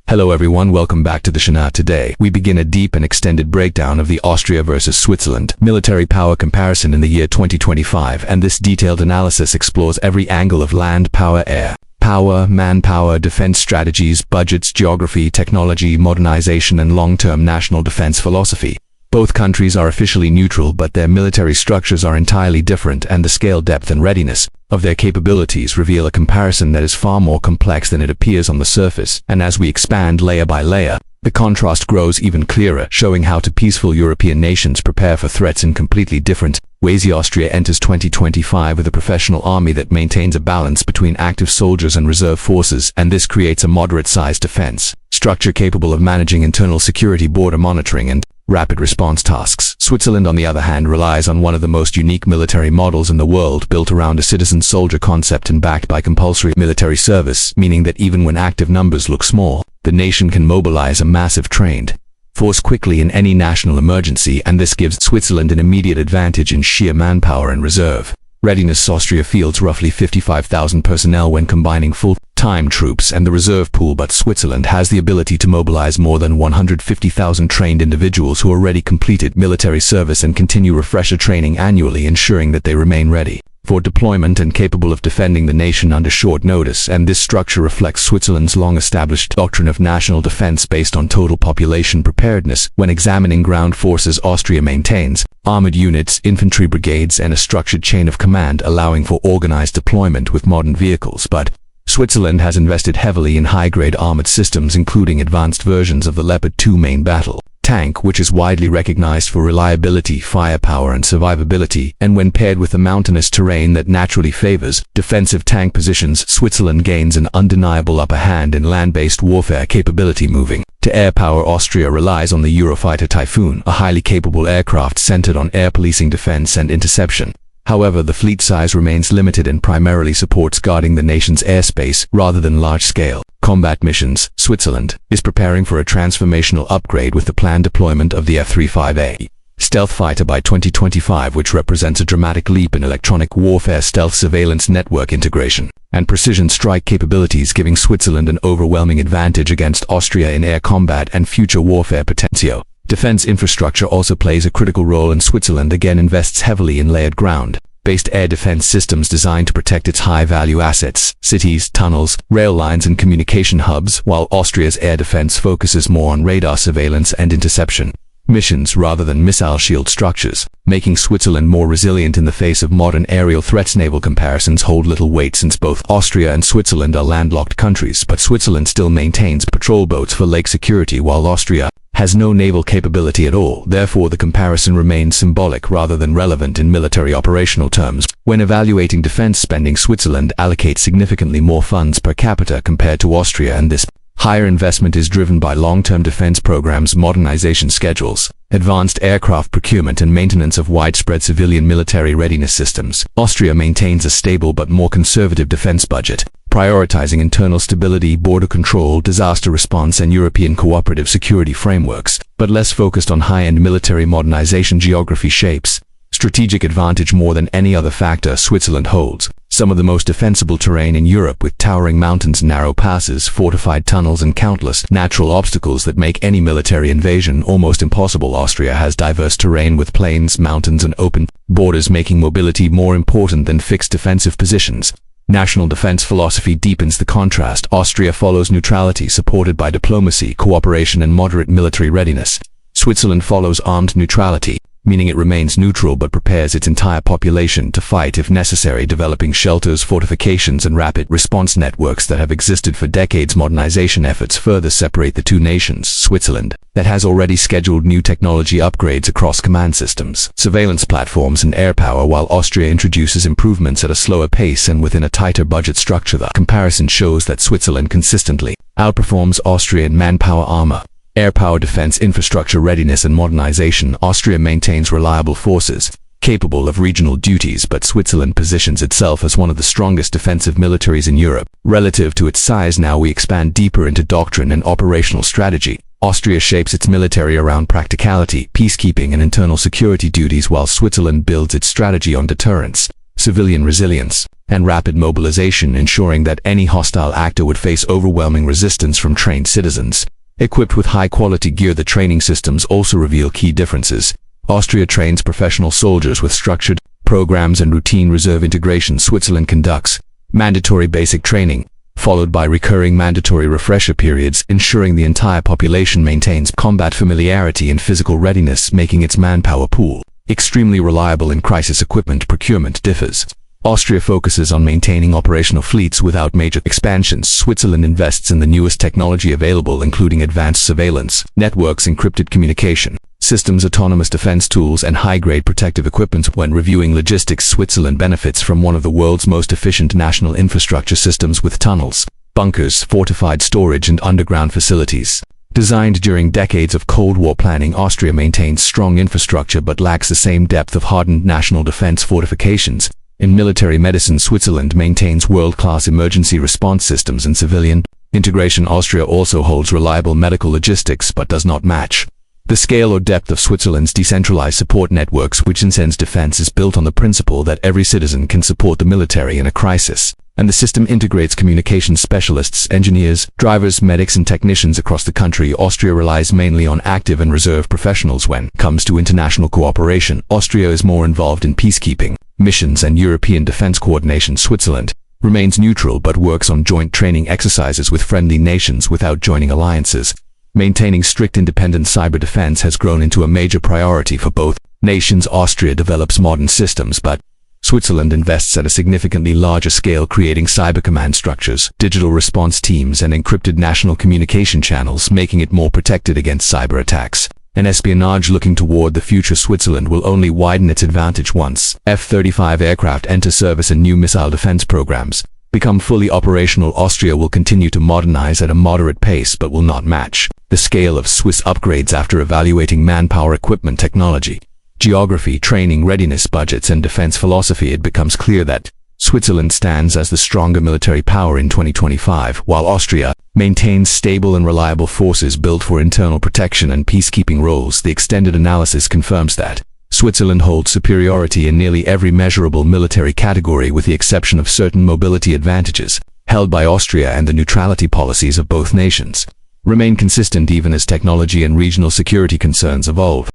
Hello everyone, welcome back to the channel. Today, we begin a deep and extended breakdown of the Austria versus Switzerland military power comparison in the year 2025, and this detailed analysis explores every angle of land power, air power, manpower, defense strategies, budgets, geography, technology, modernization, and long-term national defense philosophy. Both countries are officially neutral, but their military structures are entirely different, and the scale, depth, and readiness of their capabilities reveal a comparison that is far more complex than it appears on the surface. And as we expand layer by layer, the contrast grows even clearer, showing how two peaceful European nations prepare for threats in completely different ways. Austria enters 2025 with a professional army that maintains a balance between active soldiers and reserve forces, and this creates a moderate-sized defense structure capable of managing internal security, border monitoring, and rapid response tasks. Switzerland, on the other hand, relies on one of the most unique military models in the world, built around a citizen-soldier concept and backed by compulsory military service, meaning that even when active numbers look small, the nation can mobilize a massive trained force quickly in any national emergency, and this gives Switzerland an immediate advantage in sheer manpower and reserve readiness. Austria fields roughly 55,000 personnel when combining full-time troops and the reserve pool, but Switzerland has the ability to mobilize more than 150,000 trained individuals who already completed military service and continue refresher training annually, ensuring that they remain ready for deployment and capable of defending the nation under short notice. And this structure reflects Switzerland's long-established doctrine of national defense based on total population preparedness. When examining ground forces, Austria maintains armored units, infantry brigades, and a structured chain of command, allowing for organized deployment with modern vehicles. But Switzerland has invested heavily in high-grade armored systems, including advanced versions of the Leopard 2 main battle tank, which is widely recognized for reliability, firepower, and survivability. And when paired with the mountainous terrain that naturally favors defensive tank positions, Switzerland gains an undeniable upper hand in land-based warfare capability. Moving to air power, Austria relies on the Eurofighter Typhoon, a highly capable aircraft centered on air policing, defense, and interception. However, the fleet size remains limited and primarily supports guarding the nation's airspace rather than large-scale combat missions. Switzerland is preparing for a transformational upgrade with the planned deployment of the F-35A stealth fighter by 2025, which represents a dramatic leap in electronic warfare, stealth surveillance, network integration, and precision strike capabilities, giving Switzerland an overwhelming advantage against Austria in air combat and future warfare potential. Defense infrastructure also plays a critical role, and Switzerland again invests heavily in layered ground-based air defense systems designed to protect its high-value assets, cities, tunnels, rail lines, and communication hubs, while Austria's air defense focuses more on radar surveillance and interception missions rather than missile shield structures, making Switzerland more resilient in the face of modern aerial threats. Naval comparisons hold little weight since both Austria and Switzerland are landlocked countries, but Switzerland still maintains patrol boats for lake security while Austria has no naval capability at all. Therefore, the comparison remains symbolic rather than relevant in military operational terms. When evaluating defense spending, Switzerland allocates significantly more funds per capita compared to Austria, and this higher investment is driven by long-term defense programs, modernization schedules, advanced aircraft procurement, and maintenance of widespread civilian military readiness systems. Austria maintains a stable but more conservative defense budget, prioritizing internal stability, border control, disaster response, and European cooperative security frameworks, but less focused on high-end military modernization. Geography shapes strategic advantage more than any other factor. Switzerland holds some of the most defensible terrain in Europe, with towering mountains, narrow passes, fortified tunnels, and countless natural obstacles that make any military invasion almost impossible. Austria has diverse terrain with plains, mountains, and open borders, making mobility more important than fixed defensive positions. National defense philosophy deepens the contrast. Austria follows neutrality, supported by diplomacy, cooperation, and moderate military readiness. Switzerland follows armed neutrality, meaning it remains neutral but prepares its entire population to fight if necessary, developing shelters, fortifications, and rapid response networks that have existed for decades. Modernization efforts further separate the two nations. Switzerland, that has already scheduled new technology upgrades across command systems, surveillance platforms, and air power, while Austria introduces improvements at a slower pace and within a tighter budget structure. The comparison shows that Switzerland consistently outperforms Austria in manpower, armor, air power, defense infrastructure, readiness, and modernization. Austria maintains reliable forces capable of regional duties, but Switzerland positions itself as one of the strongest defensive militaries in Europe relative to its size. Now we expand deeper into doctrine and operational strategy. Austria shapes its military around practicality, peacekeeping, and internal security duties, while Switzerland builds its strategy on deterrence, civilian resilience, and rapid mobilization, ensuring that any hostile actor would face overwhelming resistance from trained citizens. Equipped with high-quality gear, the training systems also reveal key differences. Austria trains professional soldiers with structured programs and routine reserve integration. Switzerland conducts mandatory basic training, followed by recurring mandatory refresher periods, ensuring the entire population maintains combat familiarity and physical readiness, making its manpower pool extremely reliable in crisis. Equipment procurement differs. Austria focuses on maintaining operational fleets without major expansions. Switzerland invests in the newest technology available, including advanced surveillance, networks, encrypted communication systems, autonomous defense tools, and high-grade protective equipment. When reviewing logistics, Switzerland benefits from one of the world's most efficient national infrastructure systems with tunnels, bunkers, fortified storage, and underground facilities. Designed during decades of Cold War planning, Austria maintains strong infrastructure but lacks the same depth of hardened national defense fortifications. In military medicine, Switzerland maintains world-class emergency response systems and civilian integration. Austria also holds reliable medical logistics but does not match the scale or depth of Switzerland's decentralized support networks, which Switzerland's defense is built on the principle that every citizen can support the military in a crisis, and the system integrates communication specialists, engineers, drivers, medics, and technicians across the country. Austria relies mainly on active and reserve professionals. When it comes to international cooperation, Austria is more involved in peacekeeping missions and European defense coordination. Switzerland remains neutral but works on joint training exercises with friendly nations without joining alliances. Maintaining strict independent cyber defense has grown into a major priority for both nations. Austria develops modern systems, but Switzerland invests at a significantly larger scale, creating cyber command structures, digital response teams, and encrypted national communication channels, making it more protected against cyber attacks and espionage. Looking toward the future, Switzerland will only widen its advantage once F-35 aircraft enter service and new missile defense programs become fully operational. Austria will continue to modernize at a moderate pace but will not match the scale of Swiss upgrades. After evaluating manpower, equipment, technology, geography, training, readiness, budgets, and defense philosophy, it becomes clear that Switzerland stands as the stronger military power in 2025, while Austria maintains stable and reliable forces built for internal protection and peacekeeping roles. The extended analysis confirms that Switzerland holds superiority in nearly every measurable military category, with the exception of certain mobility advantages held by Austria, and the neutrality policies of both nations remain consistent even as technology and regional security concerns evolve.